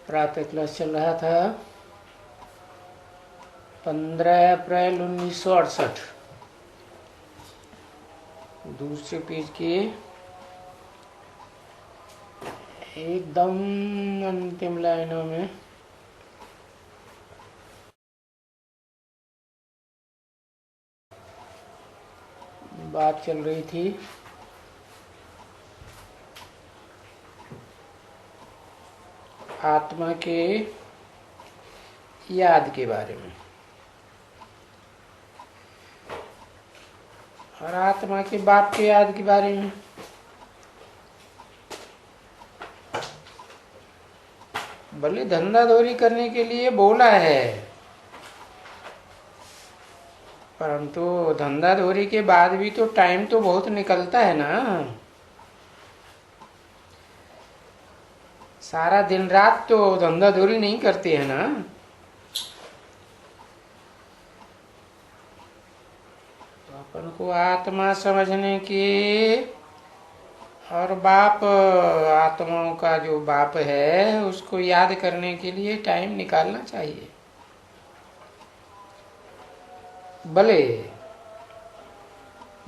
प्रातः क्लास चल रहा था 15 अप्रैल 1968। दूसरे पेज के एकदम अंतिम लाइनों में बात चल रही थी आत्मा के याद के बारे में, और आत्मा के बाप के याद के बारे में। भले धंधा दौरी करने के लिए बोला है, परंतु धंधा दौरी के बाद भी तो टाइम तो बहुत निकलता है ना। सारा दिन रात तो धंधा दौरी नहीं करते हैं ना। तो अपन को आत्मा समझने की और बाप, आत्माओं का जो बाप है उसको याद करने के लिए टाइम निकालना चाहिए। भले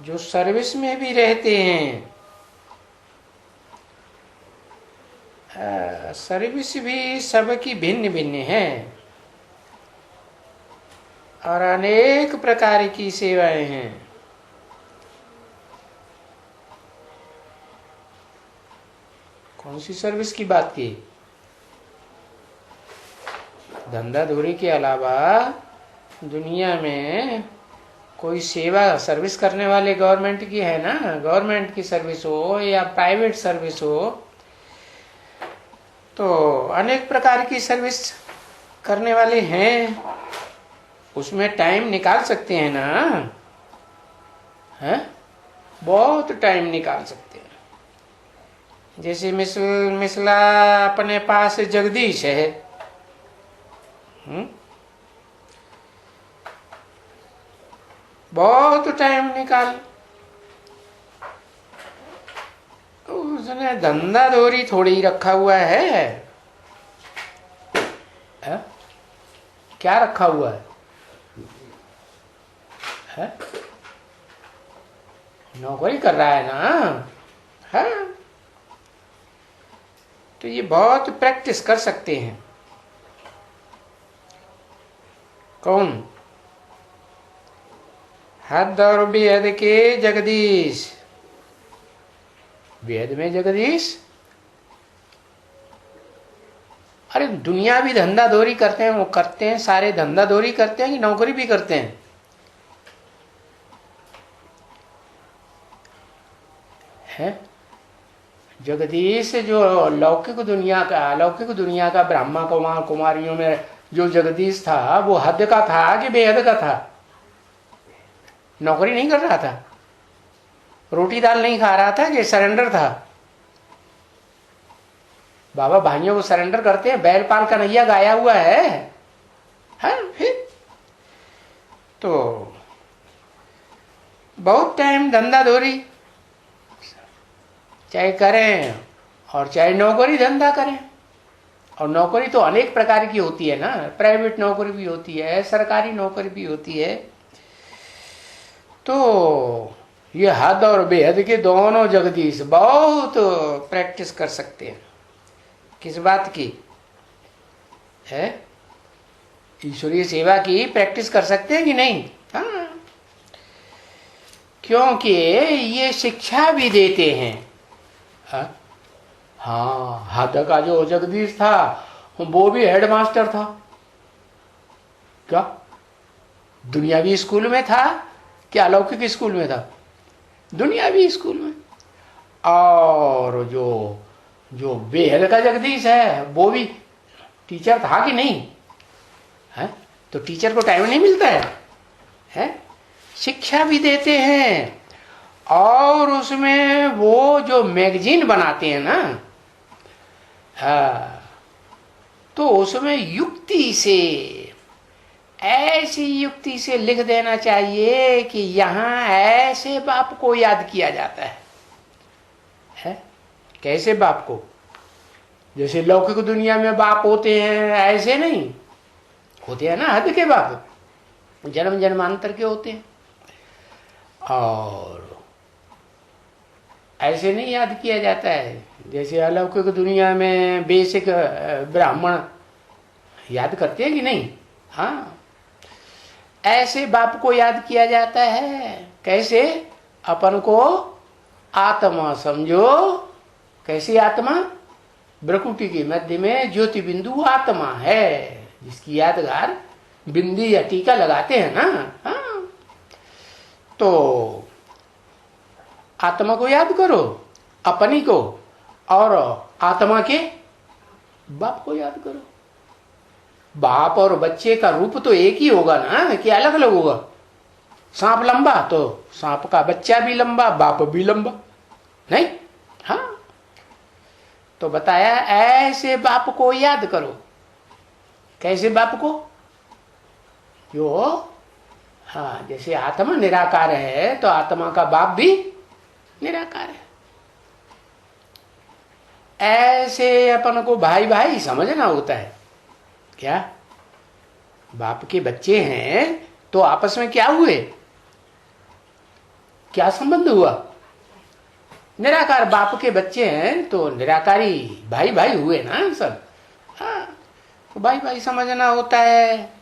जो सर्विस में भी रहते हैं, सर्विस भी सबकी भिन्न भिन्न है और अनेक प्रकार की सेवाएं हैं। कौन सी सर्विस की बात की? धंधा धूरी के अलावा दुनिया में कोई सेवा सर्विस करने वाले गवर्नमेंट की है ना। गवर्नमेंट की सर्विस हो या प्राइवेट सर्विस हो, तो अनेक प्रकार की सर्विस करने वाले हैं, उसमें टाइम निकाल सकते हैं ना। है, बहुत टाइम निकाल सकते हैं। जैसे मिसला अपने पास जगदीश है, बहुत टाइम निकाल, उसने धंधा दौरी थोड़ी ही रखा हुआ है। क्या रखा हुआ है? नौकरी कर रहा है ना। है, तो ये बहुत प्रैक्टिस कर सकते हैं। कौन? हद और बेहद के जगदीश। वेद में जगदीश। अरे दुनिया भी धंधा दौरी करते हैं, वो करते हैं, सारे धंधा दौरी करते हैं कि नौकरी भी करते हैं? है जगदीश जो लौकिक दुनिया का ब्रह्मा कुमारियों में जो जगदीश था, वो हद का था कि बेहद का था? नौकरी नहीं कर रहा था, रोटी दाल नहीं खा रहा था कि सरेंडर था? बाबा भाइयों को सरेंडर करते हैं, बैल पाल कन्हैया गाया हुआ है। फिर तो बहुत टाइम धंधा दौरी चाहे करें और चाहे नौकरी धंधा करें। और नौकरी तो अनेक प्रकार की होती है ना। प्राइवेट नौकरी भी होती है, सरकारी नौकरी भी होती है। तो ये हद और बेहद के दोनों जगदीश बहुत प्रैक्टिस कर सकते हैं। किस बात की है? ईश्वरीय सेवा की प्रैक्टिस कर सकते हैं कि नहीं? हाँ, क्योंकि ये शिक्षा भी देते हैं। हाँ, हद का जो जगदीश था वो भी हेडमास्टर था। क्या दुनियावी स्कूल में था क्या अलौकिक स्कूल में था? दुनियावी स्कूल में। और जो बेहद का जगदीश है वो भी टीचर था कि नहीं? है, तो टीचर को टाइम नहीं मिलता है? शिक्षा भी देते हैं। और उसमें वो जो मैगजीन बनाते हैं ना, तो उसमें युक्ति से, ऐसी युक्ति से लिख देना चाहिए कि यहाँ ऐसे बाप को याद किया जाता है। कैसे बाप को? जैसे लौकिक दुनिया में बाप होते हैं ऐसे नहीं होते हैं ना, हद के बाप जन्म जन्मांतर के होते हैं, और ऐसे नहीं याद किया जाता है जैसे अलौकिक दुनिया में बेसिक ब्राह्मण याद करते हैं कि नहीं। हाँ, ऐसे बाप को याद किया जाता है। कैसे? अपन को आत्मा समझो। कैसी आत्मा? ब्रकुटी के मध्य में ज्योति बिंदु आत्मा है, जिसकी यादगार बिंदी या टीका लगाते हैं ना। हाँ, तो आत्मा को याद करो, अपनी को, और आत्मा के बाप को याद करो। बाप और बच्चे का रूप तो एक ही होगा ना, कि अलग अलग होगा? सांप लंबा तो सांप का बच्चा भी लंबा, बाप भी लंबा, नहीं? हाँ, तो बताया ऐसे बाप को याद करो। कैसे बाप को? जो हाँ, जैसे आत्मा निराकार है तो आत्मा का बाप भी निराकार है। ऐसे अपन को भाई भाई समझना होता है। क्या? बाप के बच्चे हैं तो आपस में क्या हुए? क्या संबंध हुआ? निराकार बाप के बच्चे हैं तो निराकारी भाई भाई हुए ना सब। हाँ, तो भाई भाई समझना होता है।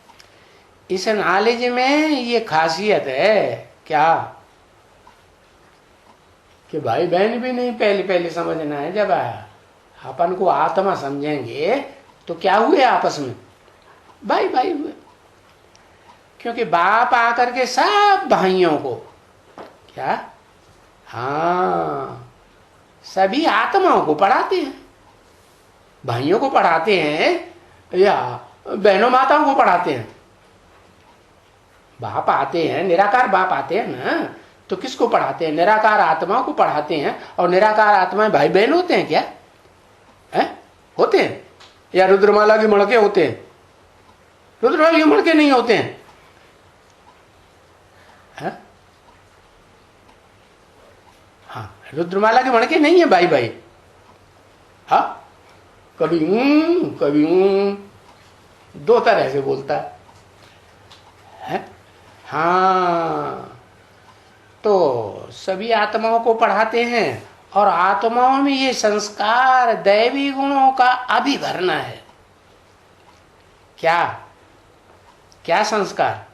इस नॉलेज में ये खासियत है क्या, कि भाई बहन भी नहीं पहले पहले समझना है। जब अपन को आत्मा समझेंगे तो क्या हुए आपस में? भाई भाई हुए। क्योंकि बाप आकर के सब भाइयों को क्या, हाँ, सभी आत्माओं को पढ़ाते हैं। भाइयों को पढ़ाते हैं या बहनों माताओं को पढ़ाते हैं? बाप आते हैं, निराकार बाप आते हैं ना, तो किसको पढ़ाते हैं? निराकार आत्माओं को पढ़ाते हैं। और निराकार आत्माएं भाई बहन होते हैं क्या? है? होते हैं? या रुद्रमाला के मणके होते हैं? रुद्रमाला के मणके नहीं होते हैं। है? हाँ, रुद्रमाला के मणके नहीं है भाई भाई। हाँ, कभी कभी दो तरह से बोलता है। हाँ, तो सभी आत्माओं को पढ़ाते हैं और आत्माओं में ये संस्कार दैवी गुणों का अभिभरना है। क्या? क्या संस्कार?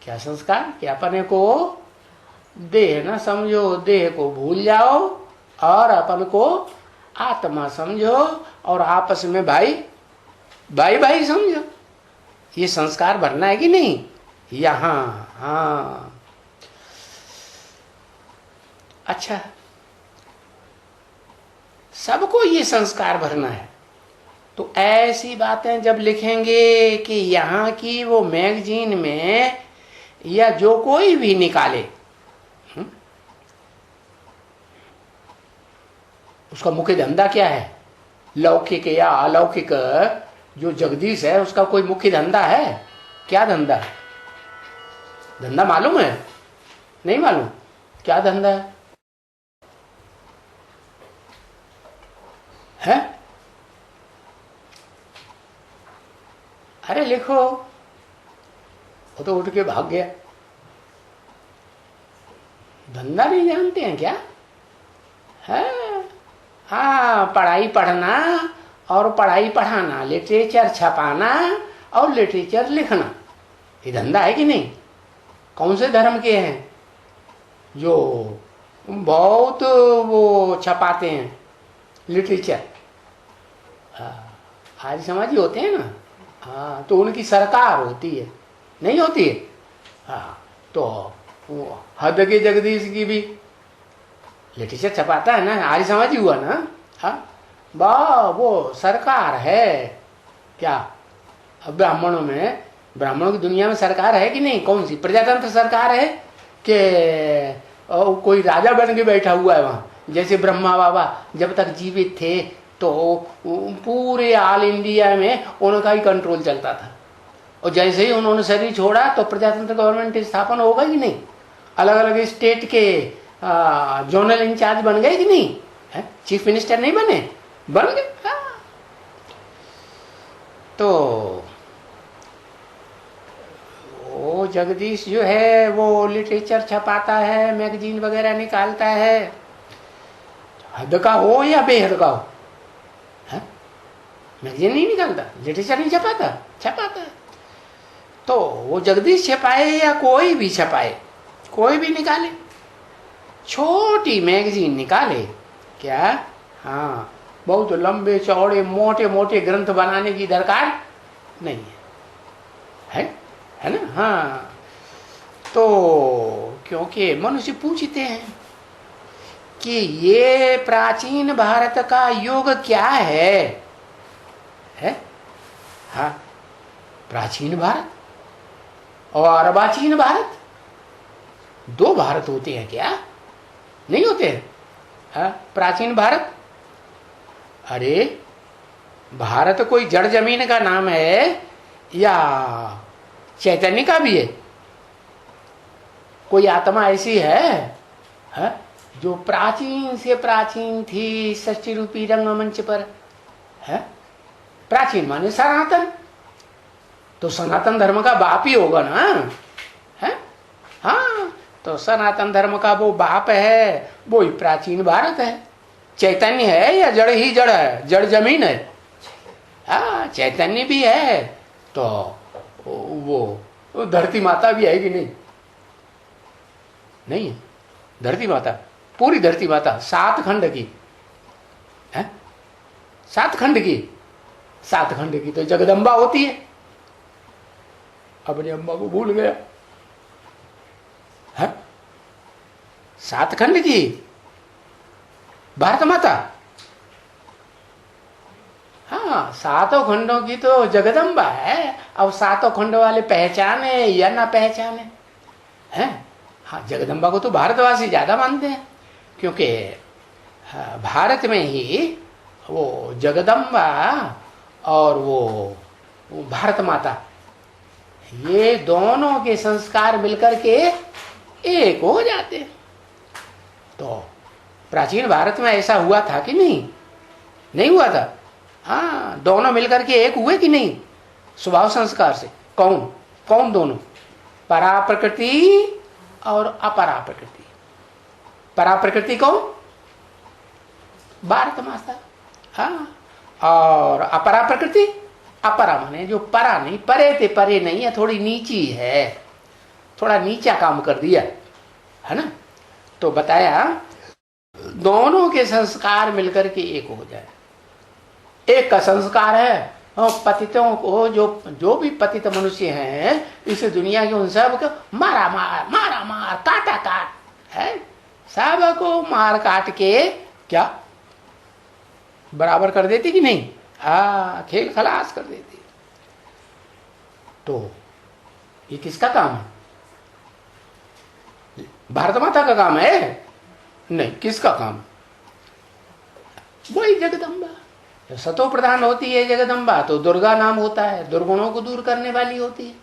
क्या संस्कार? कि अपने को देह ना समझो, देह को भूल जाओ और अपन को आत्मा समझो और आपस में भाई भाई भाई समझो। ये संस्कार भरना है कि नहीं यहाँ? हाँ, अच्छा, सबको ये संस्कार भरना है। तो ऐसी बातें जब लिखेंगे कि यहाँ की वो मैगजीन में या जो कोई भी निकाले, उसका मुख्य धंधा क्या है? लौकिक या अलौकिक? जो जगदीश है उसका कोई मुख्य धंधा है? क्या धंधा है? धंधा मालूम है? नहीं मालूम? क्या धंधा है? है? अरे लिखो। वो तो उठ के भाग गया। धंधा नहीं जानते हैं क्या? है? हाँ, पढ़ाई पढ़ना और पढ़ाई पढ़ाना, लिटरेचर छपाना और लिटरेचर लिखना, ये धंधा है कि नहीं? कौन से धर्म के हैं जो बहुत वो छपाते हैं लिटरेचर? आर्य समाजी होते हैं ना। हाँ, तो उनकी सरकार होती है, नहीं होती है? हाँ, तो वो हद के जगदीश की भी लिटरेचर छपाता है ना, आर्य समाजी हुआ ना। हाँ, वाह, वो सरकार है क्या? अब ब्राह्मणों की दुनिया में सरकार है कि नहीं? कौन सी? प्रजातंत्र सरकार है कि कोई राजा बन के बैठा हुआ है वहाँ? जैसे ब्रह्मा बाबा जब तक जीवित थे तो पूरे ऑल इंडिया में उनका ही कंट्रोल चलता था, और जैसे ही उन्होंने शरीर छोड़ा तो प्रजातंत्र गवर्नमेंट स्थापन होगा कि नहीं? अलग अलग स्टेट के जोनल इंचार्ज बन गए कि नहीं? चीफ मिनिस्टर नहीं बने, बन गए। तो वो जगदीश जो है वो लिटरेचर छपाता है, मैगजीन वगैरह निकालता है, हद का हो या बेहद का हो, मैगजीन नहीं निकालता, लिटरेचर नहीं छपाता, छपाता है। तो वो जगदीश छपाए या कोई भी छपाए, कोई भी निकाले, छोटी मैगजीन निकाले क्या, हाँ, बहुत लंबे चौड़े मोटे मोटे ग्रंथ बनाने की दरकार नहीं है ना। हाँ, तो क्योंकि मनुष्य पूछते हैं कि ये प्राचीन भारत का युग क्या है? हाँ, प्राचीन भारत और अर्वाचीन भारत, दो भारत होते हैं क्या? नहीं होते हैं। हाँ, प्राचीन भारत, अरे भारत कोई जड़ जमीन का नाम है या चैतन्य का भी है? कोई आत्मा ऐसी है जो प्राचीन से प्राचीन थी सृष्टि रूपी रंगमंच पर, है? प्राचीन माने सनातन, तो सनातन धर्म का बाप ही होगा ना, है? हाँ, तो सनातन धर्म का वो बाप है, वो ही प्राचीन भारत है। चैतन्य है या जड़ ही जड़ है, जड़ जमीन है? हाँ, चैतन्य भी है, तो वो धरती माता भी है कि नहीं? नहीं है धरती माता, पूरी धरती माता 7 खंड की है, 7 खंड की, 7 खंड की तो जगदम्बा होती है। अपनी अम्मा को भूल गया है, 7 खंड की भारत माता। हाँ, 7 खंडों की तो जगदम्बा है। अब 7 खंड वाले पहचाने या ना पहचाने, हैं? हाँ, जगदम्बा को तो भारतवासी ज्यादा मानते हैं, क्योंकि भारत में ही वो जगदम्बा और वो भारत माता, ये दोनों के संस्कार मिलकर के एक हो जाते हैं। तो प्राचीन भारत में ऐसा हुआ था कि नहीं? नहीं हुआ था। हाँ, दोनों मिलकर के एक हुए कि नहीं स्वभाव संस्कार से? कौन दोनों? परा प्रकृति और अपरा प्रकृति। परा प्रकृति कौन? भारत माता। हाँ, और अपरा प्रकृति, अपरा माने जो परा नहीं, परे नहीं है, थोड़ी नीची है, थोड़ा नीचा काम कर दिया है ना। तो बताया दोनों के संस्कार मिलकर के एक हो जाए। एक का संस्कार है पतितों को, जो भी पतित मनुष्य हैं इस दुनिया के, उन सब को मारा मार काटा काट है, सब को मार काट के क्या बराबर कर देती कि नहीं? हाँ, खेल खलास कर देती। तो ये किसका काम है? भारत माता का काम है? नहीं, किसका काम? वही जगदम्बा। सतो प्रधान होती है जगदम्बा तो दुर्गा नाम होता है, दुर्गुणों को दूर करने वाली होती है।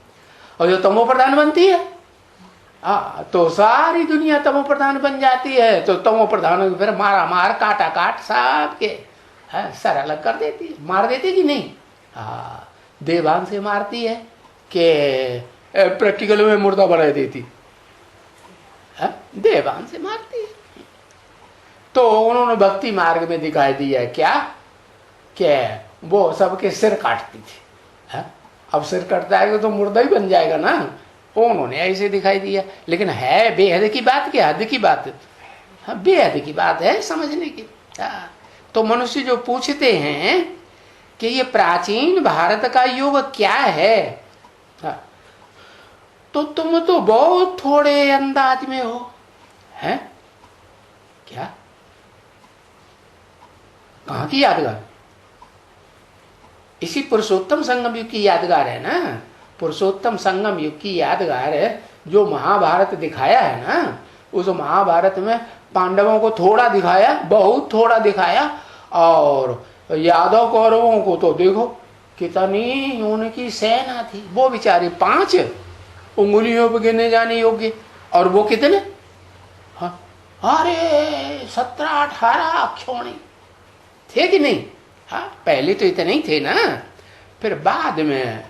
और जो तमो प्रधान बनती है तो सारी दुनिया तमो प्रधान बन जाती है। तो तमो प्रधान फिर मारा मार काटा काट सब के सर अलग कर देती है, मार देती कि नहीं? देवान से मारती है कि प्रैक्टिकल में मुर्दा बना देती है, देवान से मारती है। तो उन्होंने भक्ति मार्ग में दिखाई दिया है क्या कि वो सबके सिर काटती थी। अब सिर कटता है तो मुर्दा ही बन जाएगा ना, उन्होंने ऐसे दिखाई दिया। लेकिन है बेहद की बात क्या हद की बात? हाँ, बेहद की बात है समझने की। तो मनुष्य जो पूछते हैं कि ये प्राचीन भारत का युग क्या है, तो तुम तो बहुत थोड़े अंदाज में हो, हैं? क्या? कहाँ की यादगार? इसी पुरुषोत्तम संगम युग की यादगार है ना। पुरुषोत्तम संगम युग की यादगार है जो महाभारत दिखाया है ना। उस महाभारत में पांडवों को थोड़ा दिखाया, बहुत थोड़ा दिखाया, और यादव कौरवों को तो देखो कितनी उनकी सेना थी। वो बेचारे 5 उंगलियों पर गिने जाने योग्य, और वो कितने? हाँ, अरे 17-18 अक्षौणी थे कि नहीं? हाँ, पहले तो इतने ही थे ना, फिर बाद में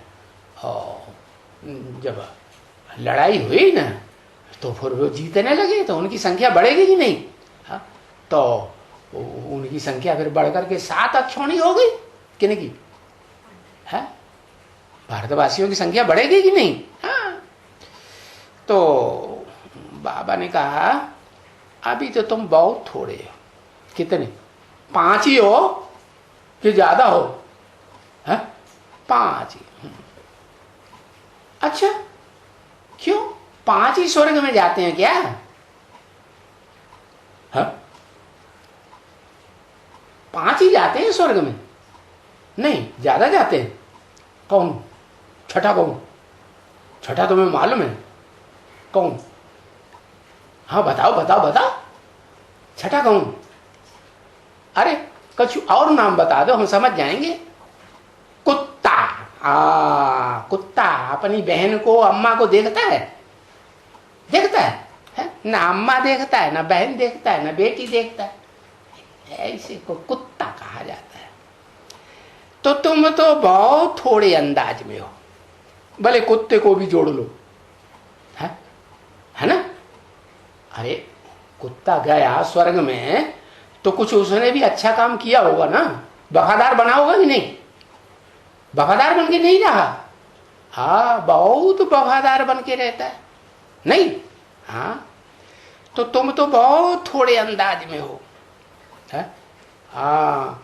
जब लड़ाई हुई ना तो फिर वो जीतने लगे तो उनकी संख्या बढ़ेगी कि नहीं? हाँ, तो उनकी संख्या फिर बढ़कर के 7 अक्षौणी हो गई कि नहीं? है भारतवासियों की संख्या बढ़ेगी कि नहीं? हाँ, तो बाबा ने कहा अभी तो तुम बहुत थोड़े हो। कितने? 5 ही हो कि ज्यादा हो? है 5 ही। अच्छा, क्यों 5 ही स्वर्ग में जाते हैं क्या? हाँ, 5 ही जाते हैं स्वर्ग में? नहीं, ज्यादा जाते हैं। कौन? छठा कौन? छठा तुम्हें मालूम है कौन? हाँ बताओ बताओ बताओ, छठा कौन? अरे कुछ और नाम बता दो, हम समझ जाएंगे। कुत्ता। कुत्ता अपनी बहन को, अम्मा को देखता है? देखता है? ना अम्मा देखता है, ना बहन देखता है, ना बेटी देखता है, ऐसे को कुत्ता कहा जाता है। तो तुम तो बहुत थोड़े अंदाज में हो, भले कुत्ते को भी जोड़ लो, है ना? अरे कुत्ता गया स्वर्ग में तो कुछ उसने भी अच्छा काम किया होगा ना, वफादार बना होगा कि नहीं? वफादार बन के नहीं रहा? हाँ, बहुत वफादार बन के रहता है, नहीं? हाँ, तो तुम तो बहुत थोड़े अंदाज में हो। हाँ,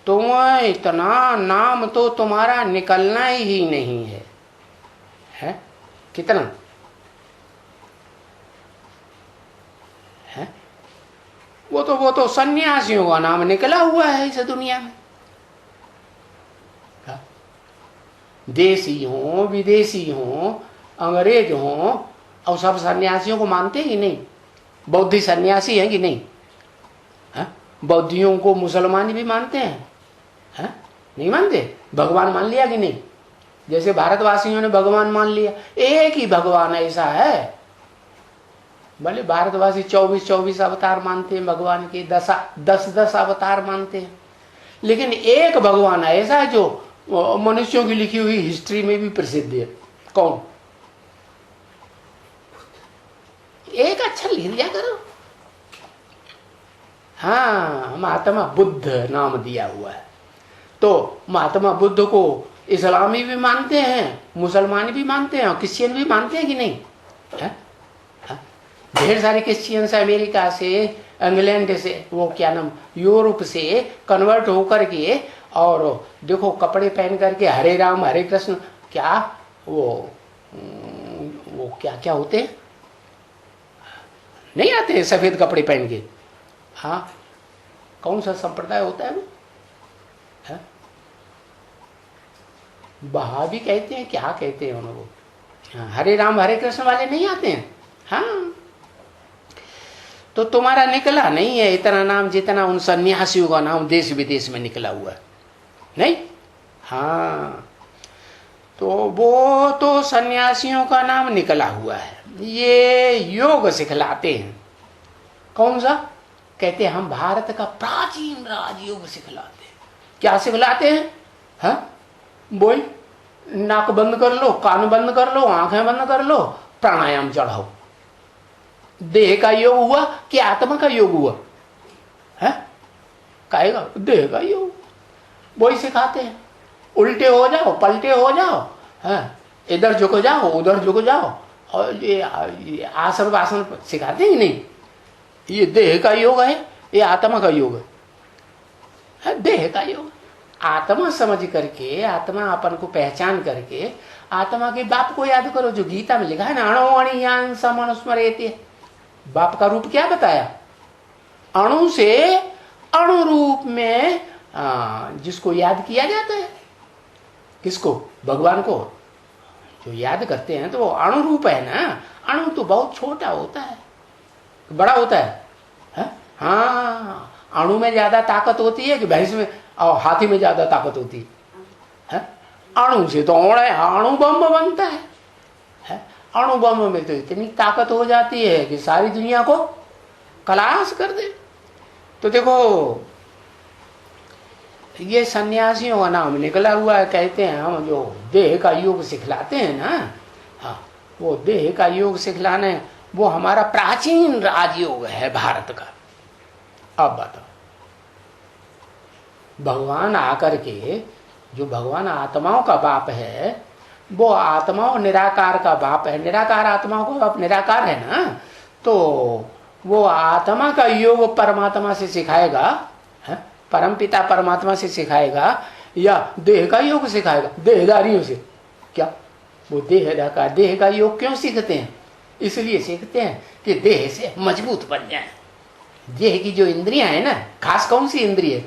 तुम इतना नाम तो तुम्हारा निकलना ही नहीं है? कितना है? वो तो सन्यासियों का नाम निकला हुआ है इस दुनिया में। देसी हो, विदेशी हो, अंग्रेज हो, और सब सन्यासियों को मानते हैं कि नहीं? बौद्धी सन्यासी हैं कि नहीं? बौद्धियों को मुसलमान भी मानते हैं? नहीं मानते? भगवान मान लिया कि नहीं? जैसे भारतवासियों ने भगवान मान लिया, एक ही भगवान ऐसा है। भले भारतवासी 24 अवतार मानते हैं भगवान के, 10 अवतार मानते हैं, लेकिन एक भगवान ऐसा है जो मनुष्यों की लिखी हुई हिस्ट्री में भी प्रसिद्ध है। कौन? एक अच्छा लिख लिया करो। हाँ, महात्मा बुद्ध नाम दिया हुआ है। तो महात्मा बुद्ध को इस्लामी भी मानते हैं, मुसलमान भी मानते हैं, और क्रिश्चियन भी मानते हैं कि नहीं? ढेर सारे क्रिश्चियंस अमेरिका से, इंग्लैंड से, वो क्या नाम, यूरोप से कन्वर्ट होकर के, और देखो कपड़े पहन करके हरे राम हरे कृष्ण, क्या वो क्या क्या होते हैं, नहीं आते हैं सफेद कपड़े पहन के? हाँ, कौन सा संप्रदाय होता है वो? बहावी कहते हैं, क्या कहते हैं उनको? हाँ, हरे राम हरे कृष्ण वाले नहीं आते हैं। हाँ, तो तुम्हारा निकला नहीं है इतना नाम जितना उन सन्यासियों का नाम देश विदेश में निकला हुआ है, नहीं? हाँ, तो वो तो सन्यासियों का नाम निकला हुआ है। ये योग सिखलाते हैं। कौन सा? कहते हैं हम भारत का प्राचीन राजयोग सिखलाते हैं। क्या सिखलाते हैं? हाँ, बोल, नाक बंद कर लो, कान बंद कर लो, आंखें बंद कर लो, प्राणायाम चढ़ाओ। देह का योग हुआ कि आत्मा का योग हुआ? है कहेगा देह का योग। वही सिखाते हैं, उल्टे हो जाओ, पलटे हो जाओ, है इधर झुक जाओ, उधर झुक जाओ, और ये आसन वासन सिखाते ही नहीं। ये देह का योग है, ये आत्मा का योग है? देह का योग। आत्मा समझ करके, आत्मा अपन को पहचान करके, आत्मा के बाप को याद करो, जो गीता में लिखा है ना, अणुअणियान समनुस्मरेते। बाप का रूप क्या बताया? अणु से अणु रूप में जिसको याद किया जाता है। किसको? भगवान को जो याद करते हैं तो वो अणु रूप है ना। अणु तो बहुत छोटा होता है, बड़ा होता है? हाँ, अणु में ज्यादा ताकत होती है कि भैंस में और हाथी में ज्यादा ताकत होती है? अणु से तो अणु बम बनता है। अणु बम में तो इतनी ताकत हो जाती है कि सारी दुनिया को खलास कर दे। तो देखो ये सन्यासियों का नाम निकला हुआ है, कहते हैं हम जो देह का योग सिखलाते हैं ना, हाँ वो देह का योग सिखलाने, वो हमारा प्राचीन राजयोग है भारत का। अब बताओ, भगवान आकर के, जो भगवान आत्माओं का बाप है, वो आत्माओं निराकार का बाप है। निराकार आत्माओं का बाप निराकार है ना, तो वो आत्मा का योग परमात्मा से सिखाएगा, परमपिता परमात्मा से सिखाएगा, या देह का योग सिखाएगा देहदारियों से? क्या वो देह का योग क्यों सीखते हैं? इसलिए सीखते हैं कि देह से मजबूत बन जाए। देह की जो इंद्रियां है ना, खास कौन सी इंद्रिय?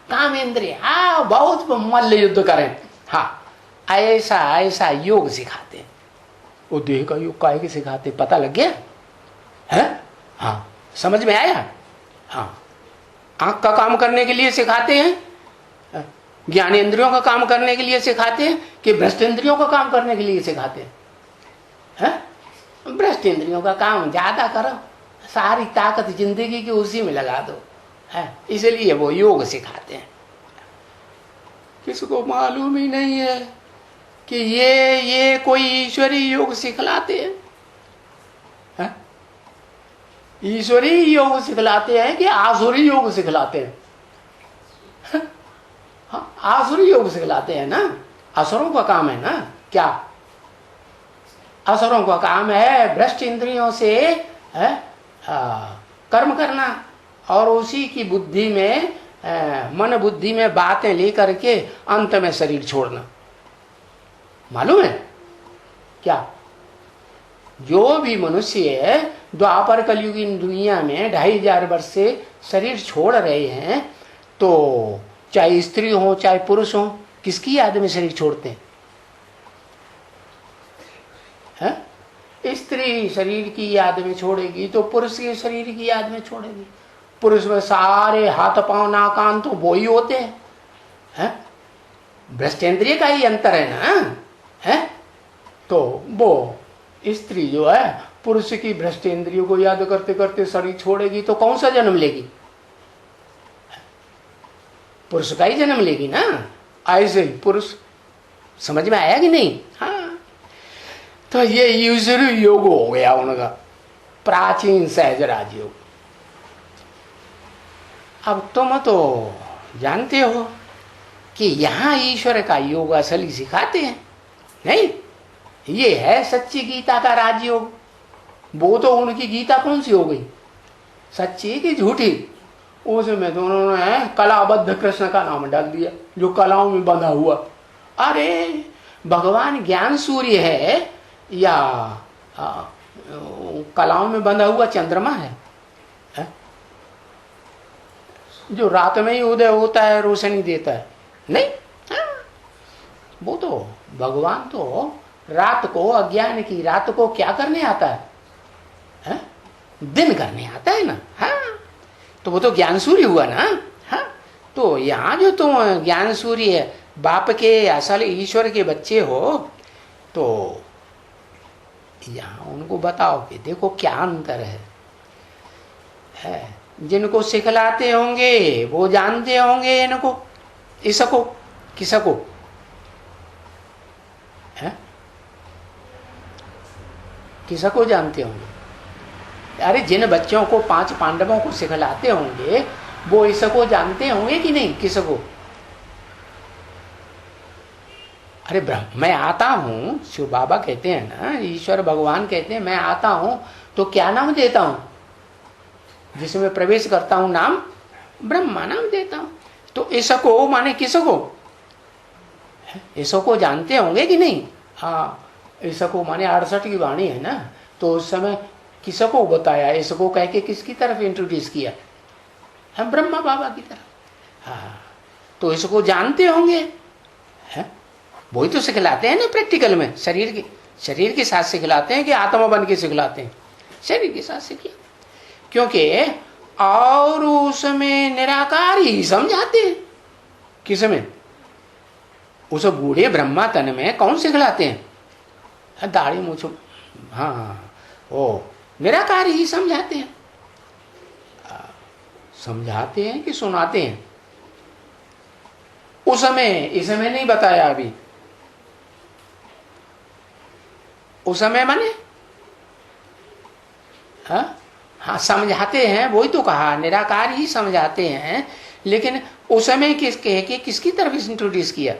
काम इंद्रिय। हाँ, बहुत मल्ल युद्ध करें, हाँ ऐसा ऐसा योग सिखाते हैं। वो देह का योग काहे के सिखाते, पता लग गया है? हाँ, समझ में आया? हाँ, आंख का काम करने के लिए सिखाते हैं, ज्ञान इंद्रियों का काम करने के लिए सिखाते हैं, कि भ्रष्ट इंद्रियों का काम करने के लिए सिखाते हैं? भ्रष्ट इंद्रियों का काम ज्यादा करो, सारी ताकत जिंदगी की उसी में लगा दो, है इसलिए वो योग सिखाते हैं। किसको मालूम ही नहीं है कि ये कोई ईश्वरी योग सिखलाते हैं? ईश्वरी योग सिखलाते हैं कि आसुरी योग सिखलाते हैं? हाँ, आसुरी योग सिखलाते हैं ना। असुरों का काम है ना। क्या असुरों का काम है? भ्रष्ट इंद्रियों से कर्म करना, और उसी की बुद्धि में मन बुद्धि में बातें लेकर के अंत में शरीर छोड़ना। मालूम है क्या? जो भी मनुष्य द्वापर कलयुगीन दुनिया में 2500 वर्ष से शरीर छोड़ रहे हैं, तो चाहे स्त्री हो चाहे पुरुष हो, किसकी याद में शरीर छोड़ते हैं? स्त्री शरीर की याद में छोड़ेगी तो पुरुष के शरीर की याद में छोड़ेगी। पुरुष में सारे हाथ पांव नाक कान तो वो ही होते हैं, भ्रष्टेंद्रिय का ही अंतर है ना, है? तो वो स्त्री जो है पुरुष की भ्रष्ट इंद्रियों को याद करते करते शरीर छोड़ेगी तो कौन सा जन्म लेगी? पुरुष का ही जन्म लेगी ना। ऐसे ही पुरुष, समझ में आया कि नहीं? हाँ, तो ये ईश्वरी योग हो गया उनका, प्राचीन सहज राजयोग। अब तुम तो जानते हो कि यहां ईश्वर का योग असली सिखाते हैं, नहीं? ये है सच्ची गीता का राजयोग। वो तो उनकी गीता कौन सी हो गई, सच्ची की झूठी? उसमें तो उन्होंने कलाबद्ध कृष्ण का नाम डाल दिया, जो कलाओं में बंधा हुआ। अरे भगवान ज्ञान सूर्य है या कलाओं में बंधा हुआ चंद्रमा है? जो रात में ही उदय होता है, रोशनी देता है? नहीं, वो तो भगवान तो रात को, अज्ञान की रात को क्या करने आता है? दिन करने आता है ना। हाँ, तो वो तो ज्ञान सूर्य हुआ ना। हाँ, तो यहाँ जो तुम ज्ञान सूर्य बाप के असल ईश्वर के बच्चे हो, तो यहाँ उनको बताओ कि देखो क्या अंतर है। जिनको सिखलाते होंगे वो जानते होंगे इनको, इसको किसको है, किसको जानते होंगे? अरे जिन बच्चों को 5 पांडवों को सिखलाते होंगे वो इसको जानते होंगे कि नहीं? किसको? अरे मैं आता हूं, शिव बाबा कहते हैं ना, ईश्वर भगवान कहते हैं मैं आता हूं तो क्या नाम देता हूं? जिसमें प्रवेश करता हूं नाम ब्रह्मा नाम देता हूं। तो इसको माने किसको? इसको जानते होंगे कि नहीं? हाँ, इसको माने 68 की वाणी है ना, तो उस समय किसको बताया? इसको कह के किसकी तरफ इंट्रोड्यूस किया? हम ब्रह्मा बाबा की तरफ। हाँ, तो इसको जानते होंगे, है? वही तो सिखलाते हैं ना प्रैक्टिकल में। शरीर के साथ सिखलाते हैं कि आत्मा बन के सिखलाते हैं? शरीर के साथ सिखलाते, क्योंकि और उसमें निराकार ही समझाते हैं। किसमें? उस बूढ़े ब्रह्मा तन में कौन सिखलाते हैं? दाढ़ी मूछ, हाँ, ओ निराकार ही समझाते हैं। समझाते हैं कि सुनाते हैं? उस समय, इस समय नहीं बताया अभी। उस समय माने हाँ समझाते हैं, वही तो कहा, निराकार ही समझाते हैं। लेकिन उस समय किसकी तरफ इंट्रोड्यूस किया?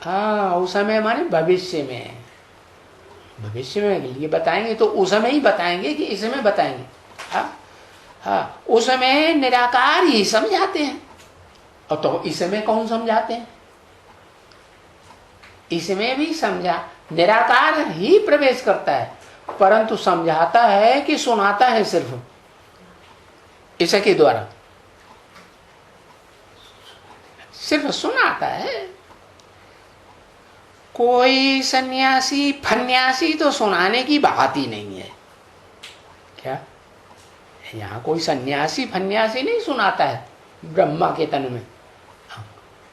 हाँ, उस समय माने भविष्य में। भविष्य में ये बताएंगे तो उस समय ही बताएंगे कि इस समय बताएंगे? हाँ, उस समय निराकार ही समझाते हैं। और तो इस समय कौन समझाते हैं? इसमें भी समझा निराकार ही प्रवेश करता है, परंतु समझाता है कि सुनाता है? सिर्फ इसके द्वारा सिर्फ सुनाता है। कोई सन्यासी फन्यासी तो सुनाने की बात ही नहीं है। क्या यहाँ कोई सन्यासी फन्यासी नहीं सुनाता है ब्रह्मा के तन में?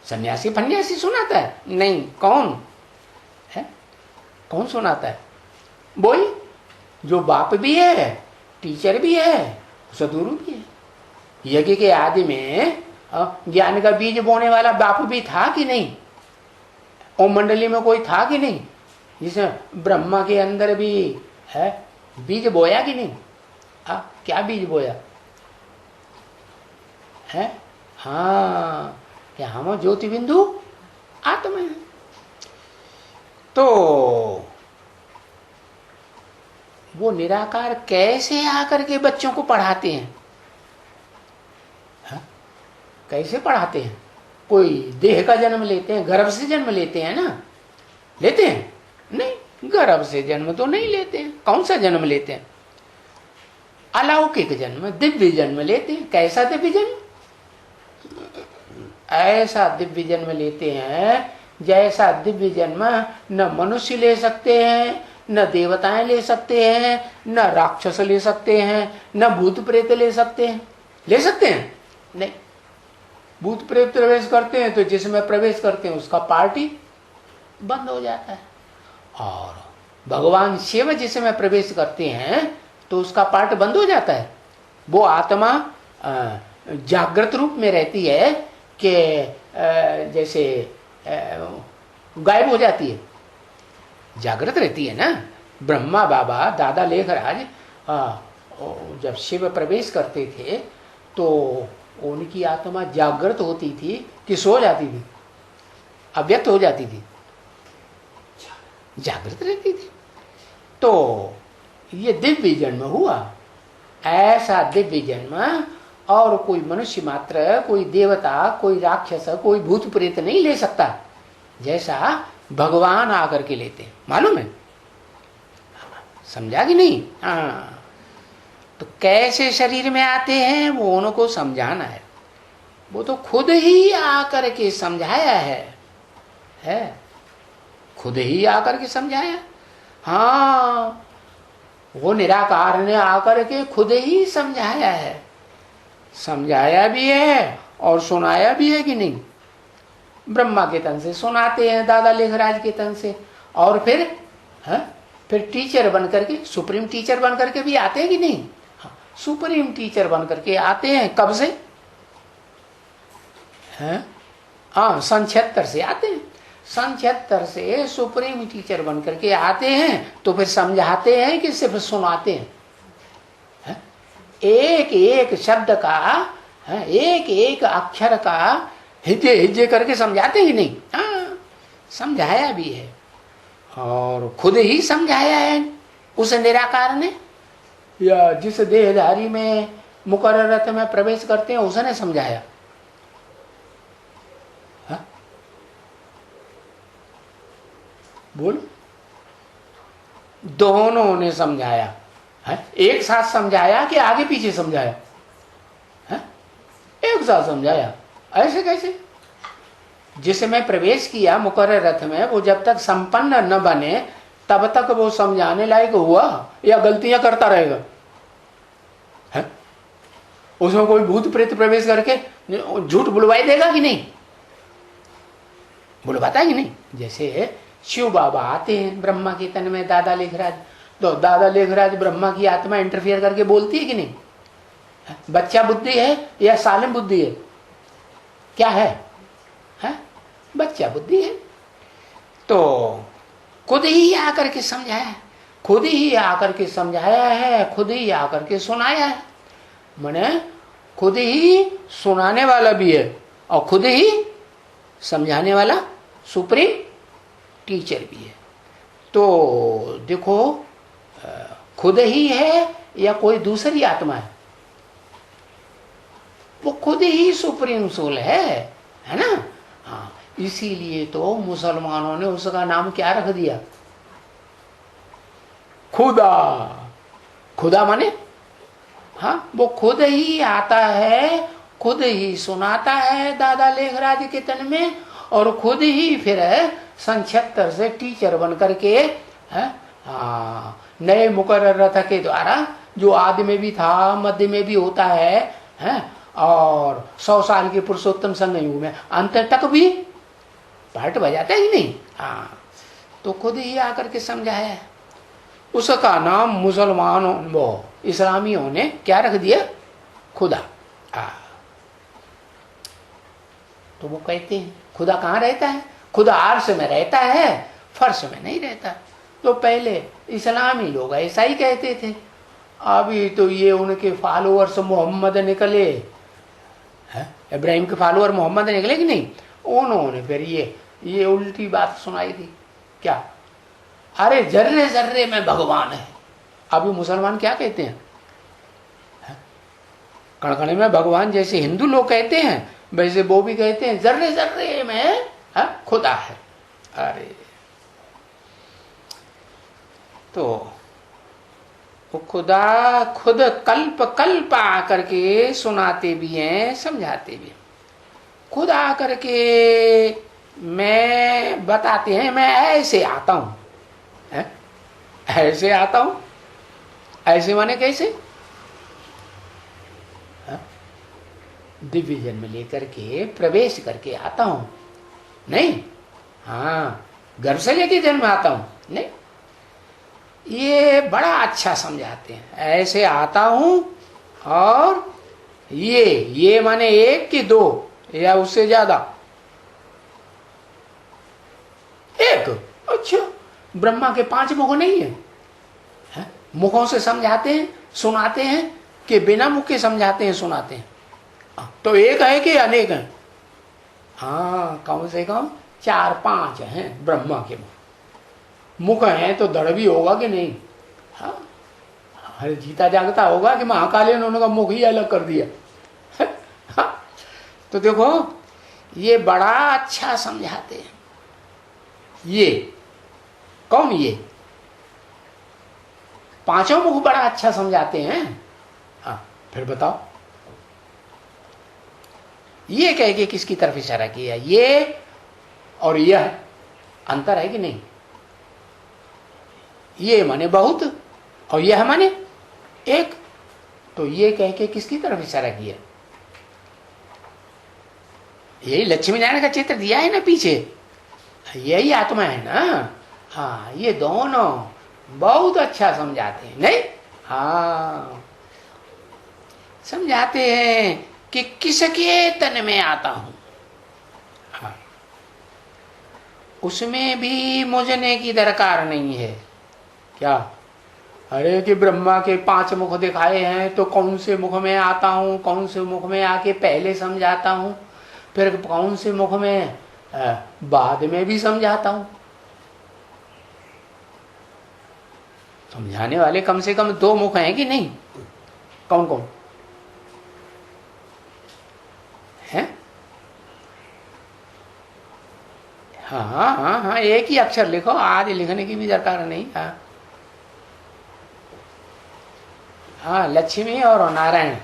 सन्यासी फन्यासी सुनाता है? नहीं। कौन है? कौन सुनाता है? वही जो बाप भी है, टीचर भी है, सदगुरु भी है। यज्ञ के आदि में ज्ञान का बीज बोने वाला बाप भी था कि नहीं? ओम मंडली में कोई था कि नहीं जिसमें ब्रह्मा के अंदर भी है बीज बोया कि नहीं? क्या बीज बोया है? हाँ, क्या हम ज्योति बिंदु आत्मा है। तो वो निराकार कैसे आकर के बच्चों को पढ़ाते हैं? कैसे पढ़ाते हैं? कोई देह का जन्म लेते हैं, गर्भ से जन्म लेते हैं ना? लेते हैं? नहीं, गर्भ से जन्म तो नहीं लेते हैं। कौन सा जन्म लेते हैं? अलौकिक जन्म, दिव्य जन्म लेते हैं। कैसा दिव्य जन्म? ऐसा दिव्य जन्म लेते हैं जैसा दिव्य जन्म न मनुष्य ले सकते हैं, न देवताएं ले सकते हैं, न राक्षस ले सकते हैं, न भूत प्रेत ले सकते हैं। ले सकते हैं? नहीं। भूत प्रेत प्रवेश करते हैं तो जिसमें प्रवेश करते हैं उसका पार्टी बंद हो जाता है। और भगवान शिव जिसमें प्रवेश करते हैं तो उसका पार्ट बंद हो जाता है। वो आत्मा जागृत रूप में रहती है कि जैसे गायब हो जाती है, जागृत रहती है ना। ब्रह्मा बाबा दादा लेखराज जब शिव प्रवेश करते थे तो उनकी आत्मा जागृत होती थी कि सो जाती थी? अव्यक्त हो जाती थी, जागृत रहती थी। तो ये दिव्य जन्म हुआ। ऐसा दिव्य जन्म और कोई मनुष्य मात्र, कोई देवता, कोई राक्षस, कोई भूत प्रेत नहीं ले सकता जैसा भगवान आकर के लेते हैं। मालूम है? समझा कि नहीं? हाँ। तो कैसे शरीर में आते हैं वो उनको समझाना है। वो तो खुद ही आकर के समझाया है? खुद ही आकर के समझाया। हाँ, वो निराकार ने आकर के खुद ही समझाया है। समझाया भी है और सुनाया भी है कि नहीं? ब्रह्मा के तन से सुनाते हैं, दादा लेखराज के तन से। और फिर टीचर बन करके, सुप्रीम टीचर बन करके भी आते हैं कि नहीं? हाँ, सुप्रीम टीचर बन करके आते हैं। कब से? हाँ, सन 76 से आते हैं। सन 76 से सुप्रीम टीचर बन करके आते हैं। तो फिर समझाते हैं कि सिर्फ सुनाते हैं? एक एक शब्द का, एक एक अक्षर का हिज्जे हिज्जे करके समझाते ही नहीं? हाँ, समझाया भी है और खुद ही समझाया है उस निराकार ने, या जिस देहधारी में मुकर्रर रथ में प्रवेश करते हैं उसने समझाया। बोल, दोनों ने समझाया है। एक साथ समझाया कि आगे पीछे समझाया है? एक साथ समझाया। ऐसे कैसे? जिसमें प्रवेश किया मुकर्रर रथ में, वो जब तक संपन्न न बने तब तक वो समझाने लायक हुआ या गलतियां करता रहेगा? है? उसमें कोई भूत प्रेत प्रवेश करके झूठ बुलवाई देगा कि नहीं? बुलवाता है कि नहीं? जैसे शिव बाबा आते हैं ब्रह्मा के तन में, दादा लेखराज, तो दादा लेखराज ब्रह्मा की आत्मा इंटरफियर करके बोलती है कि नहीं? बच्चा बुद्धि है या सालिम बुद्धि है? क्या है? बच्चा बुद्धि है। तो खुद ही आकर के समझाया, खुद ही आकर के समझाया है, खुद ही आकर के सुनाया है। माने खुद ही सुनाने वाला भी है और खुद ही समझाने वाला सुप्रीम टीचर भी है। तो देखो, खुद ही है या कोई दूसरी आत्मा है? वो खुद ही सुप्रीम सोल है ना? हाँ, इसीलिए तो मुसलमानों ने उसका नाम क्या रख दिया? खुदा। खुदा माने हाँ, वो खुद ही आता है, खुद ही सुनाता है दादा लेखराज के तन में, और खुद ही फिर 76 से टीचर बन करके नए मुकर्रर रथ के द्वारा, जो आदि में भी था, मध्य में भी होता है और 100 साल के पुरुषोत्तम संगयुग में अंत तक भी पार्ट बजाता ही नहीं। हाँ, तो खुद ही आकर के समझाया है। उसका नाम मुसलमानों, वो इस्लामियों ने क्या रख दिया? खुदा। तो वो कहते हैं खुदा कहाँ रहता है? खुदा अर्श में रहता है, फर्श में नहीं रहता। तो पहले इस्लामी लोग ऐसा ही कहते थे। अभी तो ये उनके फॉलोअर्स मोहम्मद निकले, इब्राहिम के फॉलोअर मोहम्मद निकले कि नहीं, उन्होंने फिर ये उल्टी बात सुनाई थी। क्या? अरे जर्रे जर्रे में भगवान है। अभी मुसलमान क्या कहते हैं? कणकणे में भगवान, जैसे हिंदू लोग कहते हैं वैसे वो भी कहते हैं जर्रे जर्रे में खुदा है। अरे तो वो खुदा खुद कल्प कल्प आकर के सुनाते भी हैं, समझाते भी हैं। खुद आकर के मैं बताते हैं, मैं ऐसे आता हूं, ऐसे आता हूं। ऐसे माने कैसे? दिव्य जन्म लेकर के प्रवेश करके आता हूं, नहीं। हाँ, गर्भ से लेके जन्म आता हूं, नहीं। ये बड़ा अच्छा समझाते हैं, ऐसे आता हूं। और ये माने एक कि दो या उससे ज्यादा? एक। अच्छा, ब्रह्मा के 5 मुख नहीं है? मुखों से समझाते हैं, सुनाते हैं कि बिना मुख के समझाते हैं, सुनाते हैं? तो एक है कि अनेक हैं? हाँ, कम से कम 4-5 हैं ब्रह्मा के मुख हैं। तो दड़ भी होगा कि नहीं? हाँ, अरे जीता जागता होगा कि महाकाली ने उनका मुख ही अलग कर दिया। हाँ, तो देखो ये बड़ा अच्छा समझाते हैं। ये कौन? ये 5 मुख बड़ा अच्छा समझाते हैं। हाँ, फिर बताओ, ये कह के किसकी तरफ इशारा किया? ये और यह अंतर है कि नहीं? ये माने बहुत और यह माने एक। तो ये कह के किसकी तरफ इशारा किया? यही लक्ष्मी नारायण का चित्र दिया है ना पीछे, यही आत्मा है ना। हाँ, ये दोनों बहुत अच्छा समझाते हैं, नहीं? हाँ, समझाते हैं कि किसके तन में आता हूं। हाँ, उसमें भी मुझने की दरकार नहीं है। क्या? अरे कि ब्रह्मा के 5 मुख दिखाए हैं, तो कौन से मुख में आता हूं, कौन से मुख में आके पहले समझाता हूं, फिर कौन से मुख में बाद में भी समझाता हूं। समझाने वाले कम से कम 2 मुख हैं कि नहीं? कौन कौन है? हाँ हाँ हाँ, एक ही अक्षर लिखो, आदि लिखने की भी दरकार नहीं। हाँ हाँ, लक्ष्मी और नारायण।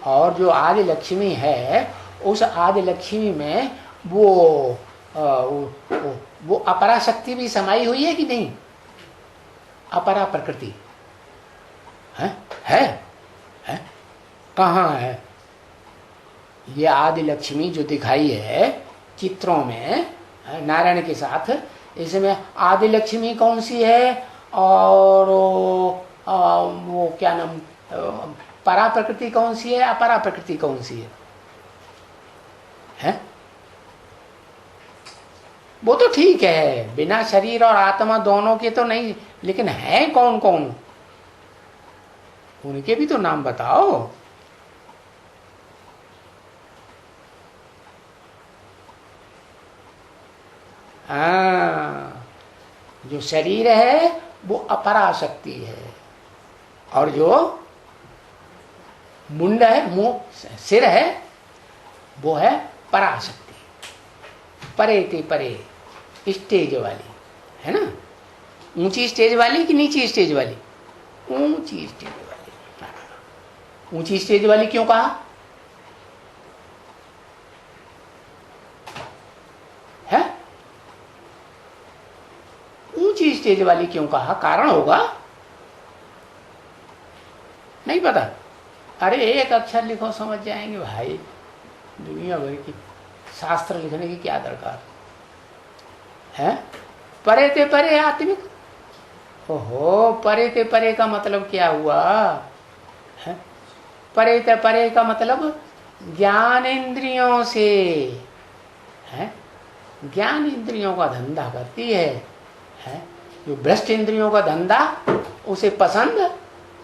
और जो आदि लक्ष्मी है, उस आदि लक्ष्मी में वो अपरा शक्ति भी समाई हुई है कि नहीं? अपरा प्रकृति है? कहाँ है? ये आदि लक्ष्मी जो दिखाई है चित्रों में नारायण के साथ, इसमें आदि लक्ष्मी कौन सी है और वो क्या नाम, परा प्रकृति कौन सी है, अपरा प्रकृति कौन सी है? वो तो ठीक है, बिना शरीर और आत्मा दोनों के तो नहीं, लेकिन है कौन कौन, उनके भी तो नाम बताओ। जो शरीर है वो अपरा शक्ति है, और जो मुंड है, मुंह सिर है, वो है पराशक्ति, परे ते परे, स्टेज वाली है ना। ऊंची स्टेज वाली कि नीची स्टेज वाली? ऊंची स्टेज वाली। ऊंची स्टेज वाली क्यों कहा है? ऊंची स्टेज वाली क्यों कहा? कारण होगा, नहीं पता? अरे एक अक्षर लिखो समझ जाएंगे भाई, दुनिया भर की शास्त्र लिखने की क्या दरकार है? परे ते परे आत्मिक। ओहो, परे ते परे का मतलब क्या हुआ है? परे ते परे का मतलब ज्ञान इंद्रियों से है, ज्ञान इंद्रियों का धंधा करती है, जो भ्रष्ट इंद्रियों का धंधा उसे पसंद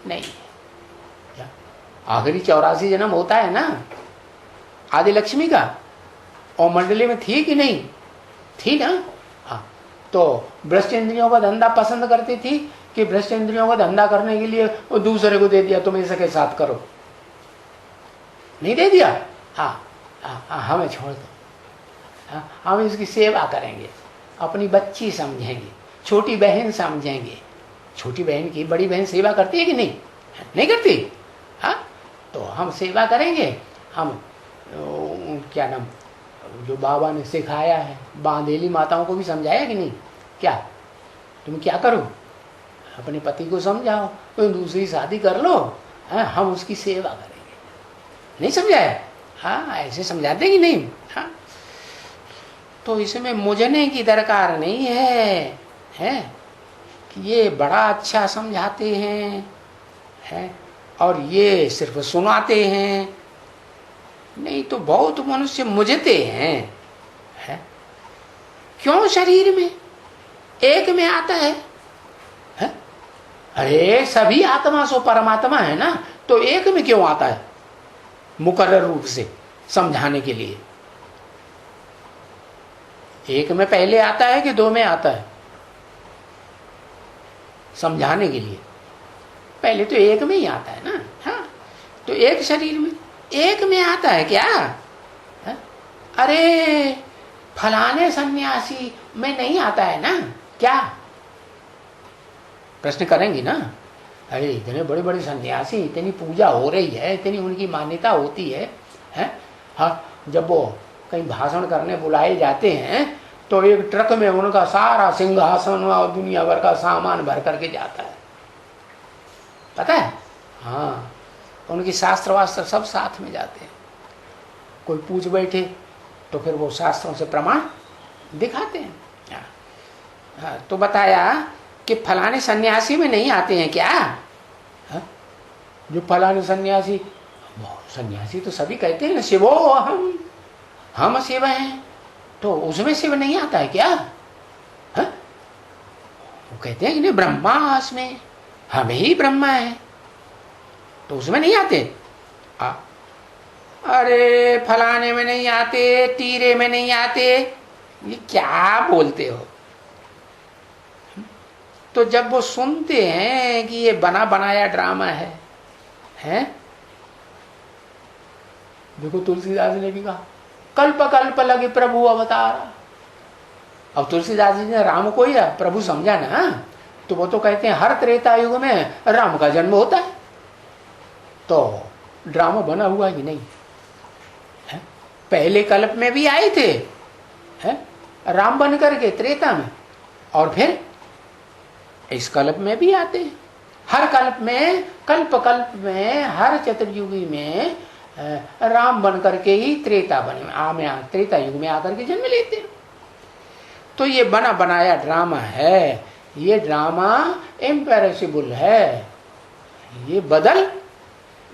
नहीं है। आखिरी 84 जन्म होता है ना आदि लक्ष्मी का, और मंडली में थी कि नहीं थी ना? हाँ, तो भ्रष्ट इंद्रियों का धंधा पसंद करती थी कि भ्रष्ट इंद्रियों का धंधा करने के लिए वो दूसरे को दे दिया, तुम इसके साथ करो, नहीं दे दिया? हाँ, हमें छोड़ दो, हाँ, हम इसकी सेवा करेंगे, अपनी बच्ची समझेंगे, छोटी बहन समझेंगे। छोटी बहन की बड़ी बहन सेवा करती है कि नहीं? नहीं करती? हाँ, तो हम सेवा करेंगे। हम क्या नाम, जो बाबा ने सिखाया है, बांधेली माताओं को भी समझाया कि नहीं? क्या तुम क्या करो, अपने पति को समझाओ, तो दूसरी शादी कर लो, हम उसकी सेवा करेंगे। नहीं समझाया? हाँ, ऐसे समझाते कि नहीं? हाँ, तो इसमें मुझने की दरकार नहीं है कि ये बड़ा अच्छा समझाते हैं और ये सिर्फ सुनाते हैं। नहीं तो बहुत मनुष्य मुझते हैं। क्यों शरीर में एक में आता है? अरे सभी आत्मा सो परमात्मा है ना, तो एक में क्यों आता है? मुकर्रर रूप से समझाने के लिए। एक में पहले आता है कि दो में आता है? समझाने के लिए पहले तो एक में ही आता है ना। हाँ, तो एक शरीर में एक में आता है क्या? है? अरे फलाने सन्यासी में नहीं आता है ना क्या? प्रश्न करेंगी ना। अरे इतने बड़े बड़े सन्यासी, इतनी पूजा हो रही है, इतनी उनकी मान्यता होती है? हाँ, जब वो कहीं भाषण करने बुलाए जाते हैं तो एक ट्रक में उनका सारा सिंहासन और दुनिया भर का सामान भर करके जाता है, पता है? हाँ, उनकी शास्त्र वास्त्र सब साथ में जाते हैं। कोई पूछ बैठे तो फिर वो शास्त्रों से प्रमाण दिखाते हैं। हाँ, तो बताया कि फलाने सन्यासी में नहीं आते हैं क्या? हाँ? जो फलाने सन्यासी, सन्यासी तो सभी कहते हैं ना, शिवो हम शिव हैं, तो उसमें शिव नहीं आता है क्या? हाँ? वो कहते हैं कि नहीं ब्रह्मास में हम ही ब्रह्मा है, तो उसमें नहीं आते। अरे फलाने में नहीं आते, तीरे में नहीं आते, ये क्या बोलते हो? तो जब वो सुनते हैं कि ये बना बनाया ड्रामा है? देखो तुलसीदास ने भी कहा कल्प कल्प लगे प्रभु अवतारा। अब तुलसीदास जी ने राम को ही प्रभु समझा ना, तो वो तो कहते हैं हर त्रेता युग में राम का जन्म होता है। तो ड्रामा बना हुआ कि नहीं है? पहले कल्प में भी आए थे राम बन करके त्रेता में, और फिर इस कल्प में भी आते हैं। हर कल्प में, कल्प कल्प में, हर चतुर्युगी में राम बन करके ही त्रेता त्रेता युग में आकर के जन्म लेते हैं। तो ये बना बनाया ड्रामा है, ये ड्रामा इम्पेरिसिबल है, ये बदल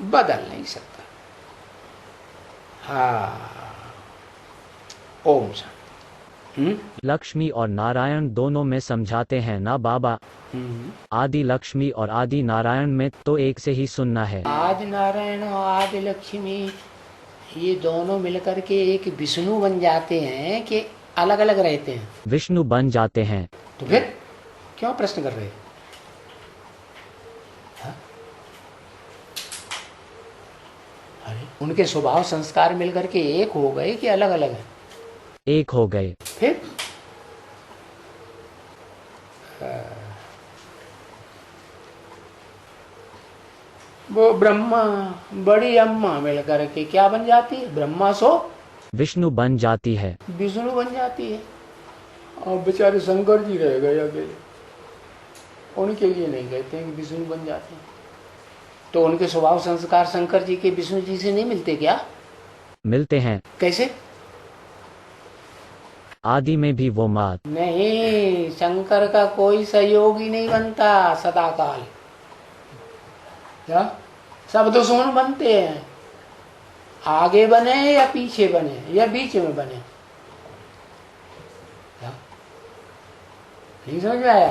बदल नहीं सकता। हाँ, ओम शांति। लक्ष्मी और नारायण दोनों में समझाते हैं ना बाबा। आदि लक्ष्मी और आदि नारायण में तो एक से ही सुनना है। आदि नारायण और आदि लक्ष्मी ये दोनों मिलकर के एक विष्णु बन जाते हैं कि अलग अलग रहते हैं? विष्णु बन जाते हैं। तो फिर क्यों प्रश्न कर रहे हैं? हाँ? अरे उनके स्वभाव संस्कार मिलकर के एक हो गए कि अलग अलग है? एक हो गए। फिर वो ब्रह्मा बड़ी अम्मा मिलकर के क्या बन जाती है? ब्रह्मा सो विष्णु बन जाती है। विष्णु बन जाती है। और बेचारे शंकर जी रह गए अकेले, उनके लिए नहीं कहते हैं कि विष्णु बन जाते हैं। तो उनके स्वभाव संस्कार शंकर जी के विष्णु जी से नहीं मिलते क्या? मिलते हैं। कैसे? आदि में भी वो मात नहीं, शंकर का कोई सहयोगी नहीं बनता सदा काल। क्या? सब दुश्मन बनते हैं, आगे बने या पीछे बने या बीच में बने। क्या? नहीं समझ में आया?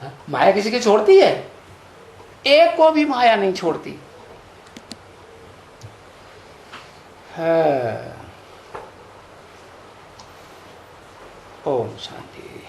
हा? माया किसी की छोड़ती है? एक को भी माया नहीं छोड़ती है। ओम शांति।